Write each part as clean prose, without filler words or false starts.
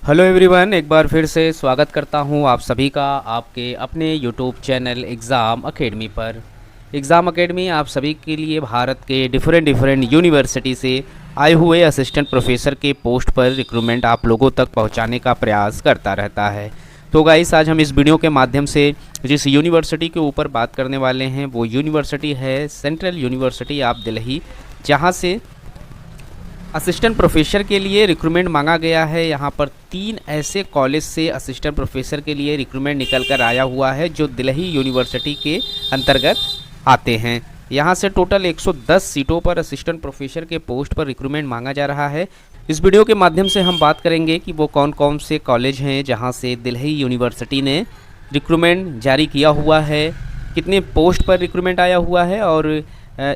Hello everyone, एक बार फिर से स्वागत करता हूं आप सभी का आपके अपने यूट्यूब चैनल एग्ज़ाम एकेडमी पर। एग्ज़ाम एकेडमी आप सभी के लिए भारत के डिफरेंट यूनिवर्सिटी से आए हुए असिस्टेंट प्रोफेसर के पोस्ट पर रिक्रूटमेंट आप लोगों तक पहुंचाने का प्रयास करता रहता है। तो गाइस, आज हम इस वीडियो के माध्यम से जिस यूनिवर्सिटी के ऊपर बात करने वाले हैं वो यूनिवर्सिटी है सेंट्रल यूनिवर्सिटी ऑफ दिल्ली, जहाँ से असिस्टेंट प्रोफेसर के लिए रिक्रूटमेंट मांगा गया है। यहाँ पर 3 ऐसे कॉलेज से असिस्टेंट प्रोफेसर के लिए रिक्रूटमेंट निकल कर आया हुआ है जो दिल्ली यूनिवर्सिटी के अंतर्गत आते हैं। यहाँ से टोटल 110 सीटों पर असिस्टेंट प्रोफेसर के पोस्ट पर रिक्रूटमेंट मांगा जा रहा है। इस वीडियो के माध्यम से हम बात करेंगे कि वो कौन कौन से कॉलेज हैं जहाँ से दिल्ली यूनिवर्सिटी ने रिक्रूटमेंट जारी किया हुआ है, कितने पोस्ट पर रिक्रूटमेंट आया हुआ है और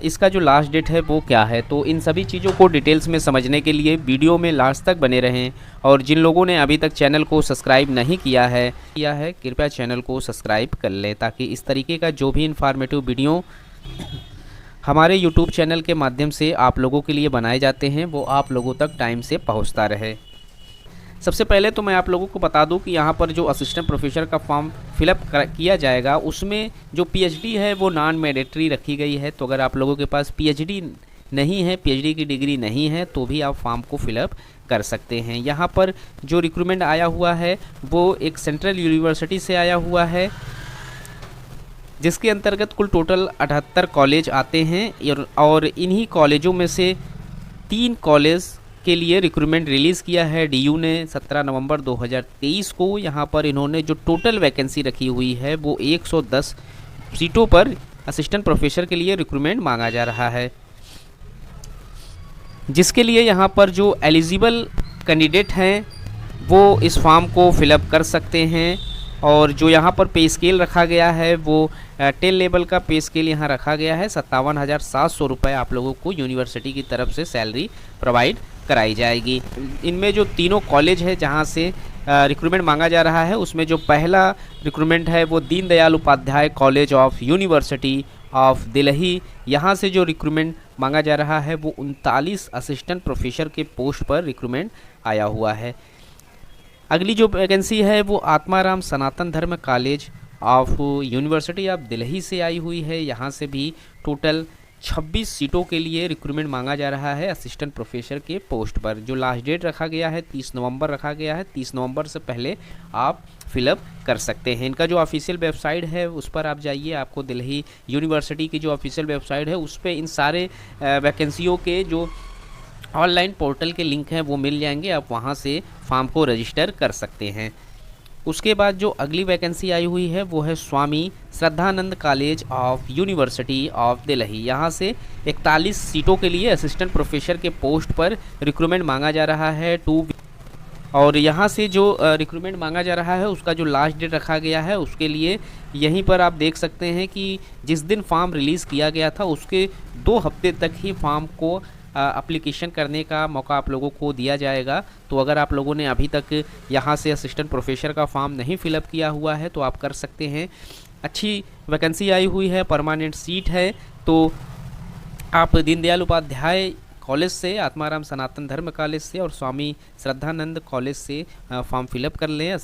इसका जो लास्ट डेट है वो क्या है। तो इन सभी चीज़ों को डिटेल्स में समझने के लिए वीडियो में लास्ट तक बने रहें। और जिन लोगों ने अभी तक चैनल को सब्सक्राइब नहीं किया है कृपया चैनल को सब्सक्राइब कर लें, ताकि इस तरीके का जो भी इन्फॉर्मेटिव वीडियो हमारे यूट्यूब चैनल के माध्यम से आप लोगों के लिए बनाए जाते हैं वो आप लोगों तक टाइम से पहुँचता रहे। सबसे पहले तो मैं आप लोगों को बता दूं कि यहाँ पर जो असिस्टेंट प्रोफेसर का फॉर्म फिलअप किया जाएगा उसमें जो पीएचडी है वो नॉन मैंडेटरी रखी गई है। तो अगर आप लोगों के पास पीएचडी नहीं है, पीएचडी की डिग्री नहीं है, तो भी आप फॉर्म को फिलअप कर सकते हैं। यहाँ पर जो रिक्रूटमेंट आया हुआ है वो एक सेंट्रल यूनिवर्सिटी से आया हुआ है, जिसके अंतर्गत कुल टोटल 78 कॉलेज आते हैं और इन्हीं कॉलेजों में से 3 कॉलेज के लिए रिक्रूटमेंट रिलीज़ किया है डीयू ने 17 नवंबर 2023 को। यहाँ पर इन्होंने जो टोटल वैकेंसी रखी हुई है वो 110 सीटों पर असिस्टेंट प्रोफेसर के लिए रिक्रूटमेंट मांगा जा रहा है, जिसके लिए यहाँ पर जो एलिजिबल कैंडिडेट हैं वो इस फॉर्म को फिलअप कर सकते हैं। और जो यहाँ पर पे स्केल रखा गया है वो 10 लेवल का पे स्केल यहाँ रखा गया है। 57,700 रुपये आप लोगों को यूनिवर्सिटी की तरफ से सैलरी प्रोवाइड कराई जाएगी। इनमें जो तीनों कॉलेज है जहाँ से रिक्रूटमेंट मांगा जा रहा है उसमें जो पहला रिक्रूटमेंट है वो Deendayal Upadhyaya college of university of Delhi. यहाँ से जो रिक्रूटमेंट मांगा जा रहा है वो 39 असिस्टेंट प्रोफेसर के पोस्ट पर रिक्रूटमेंट आया हुआ है। अगली जो वैकेंसी है वो आत्माराम सनातन धर्म college of university of Delhi से आई हुई है। यहाँ से भी टोटल 26 सीटों के लिए रिक्रूटमेंट मांगा जा रहा है असिस्टेंट प्रोफेसर के पोस्ट पर। जो लास्ट डेट रखा गया है 30 नवंबर रखा गया है। 30 नवंबर से पहले आप फिलअप कर सकते हैं। इनका जो ऑफिशियल वेबसाइट है उस पर आप जाइए, आपको दिल्ली यूनिवर्सिटी की जो ऑफिशियल वेबसाइट है उस पर इन सारे वैकेंसियों के जो ऑनलाइन पोर्टल के लिंक हैं वो मिल जाएंगे, आप वहां से फॉर्म को रजिस्टर कर सकते हैं। उसके बाद जो अगली वैकेंसी आई हुई है वो है Swami Shraddhanand college of university of Delhi. यहाँ से 41 सीटों के लिए असिस्टेंट प्रोफेसर के पोस्ट पर रिक्रूटमेंट मांगा जा रहा है और यहाँ से जो रिक्रूटमेंट मांगा जा रहा है उसका जो लास्ट डेट रखा गया है उसके लिए यहीं पर आप देख सकते हैं कि जिस दिन फॉर्म रिलीज़ किया गया था उसके 2 हफ्ते तक ही फॉर्म को एप्लीकेशन करने का मौका आप लोगों को दिया जाएगा। तो अगर आप लोगों ने अभी तक यहाँ से असिस्टेंट प्रोफेसर का फॉर्म नहीं फिलअप किया हुआ है तो आप कर सकते हैं। अच्छी वैकेंसी आई हुई है, परमानेंट सीट है, तो आप दीनदयाल उपाध्याय कॉलेज से, आत्माराम सनातन धर्म कॉलेज से और स्वामी श्रद्धानंद कॉलेज से फॉर्म फिलअप कर लें।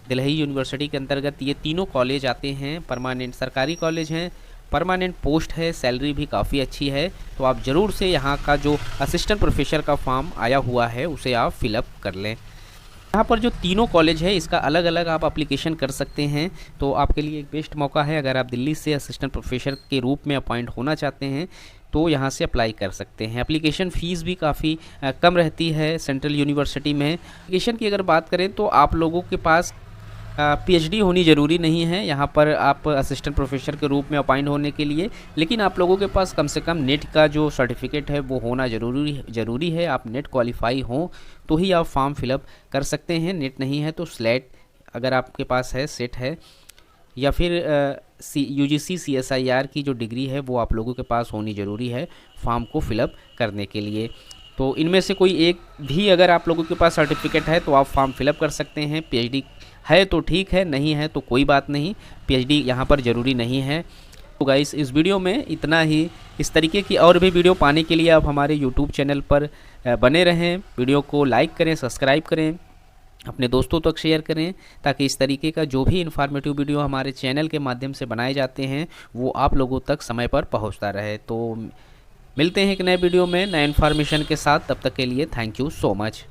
दिल्ली यूनिवर्सिटी के अंतर्गत ये तीनों कॉलेज आते हैं, परमानेंट सरकारी कॉलेज हैं, परमानेंट पोस्ट है, सैलरी भी काफ़ी अच्छी है। तो आप ज़रूर से यहाँ का जो असिस्टेंट प्रोफेसर का फॉर्म आया हुआ है उसे आप फिलअप कर लें। यहाँ पर जो तीनों कॉलेज है इसका अलग अलग आप एप्लीकेशन कर सकते हैं, तो आपके लिए एक बेस्ट मौका है। अगर आप दिल्ली से असिस्टेंट प्रोफेसर के रूप में अपॉइंट होना चाहते हैं तो यहाँ से अप्लाई कर सकते हैं। एप्लीकेशन फ़ीस भी काफ़ी कम रहती है सेंट्रल यूनिवर्सिटी में। एप्लीकेशन की अगर बात करें तो आप लोगों के पास पीएचडी होनी ज़रूरी नहीं है यहाँ पर आप असिस्टेंट प्रोफेसर के रूप में अपॉइंट होने के लिए, लेकिन आप लोगों के पास कम से कम नेट का जो सर्टिफिकेट है वो होना ज़रूरी है। आप नेट क्वालिफाई हों तो ही आप फॉर्म फिलअप कर सकते हैं। नेट नहीं है तो स्लेट अगर आपके पास है, सेट है, या फिर यूजीसी CSIR की जो डिग्री है वो आप लोगों के पास होनी ज़रूरी है फॉर्म को फिलअप करने के लिए। तो इनमें से कोई एक भी अगर आप लोगों के पास सर्टिफिकेट है तो आप फॉर्म फिलअप कर सकते हैं। पीएचडी है तो ठीक है, नहीं है तो कोई बात नहीं, पीएचडी यहाँ पर ज़रूरी नहीं है। तो गाइस, इस वीडियो में इतना ही। इस तरीके की और भी वीडियो पाने के लिए आप हमारे यूट्यूब चैनल पर बने रहें। वीडियो को लाइक करें, सब्सक्राइब करें अपने दोस्तों तक शेयर करें, ताकि इस तरीके का जो भी इन्फॉर्मेटिव वीडियो हमारे चैनल के माध्यम से बनाए जाते हैं वो आप लोगों तक समय पर पहुंचता रहे। तो मिलते हैं एक नए वीडियो में नए इन्फॉर्मेशन के साथ, तब तक के लिए थैंक यू सो मच।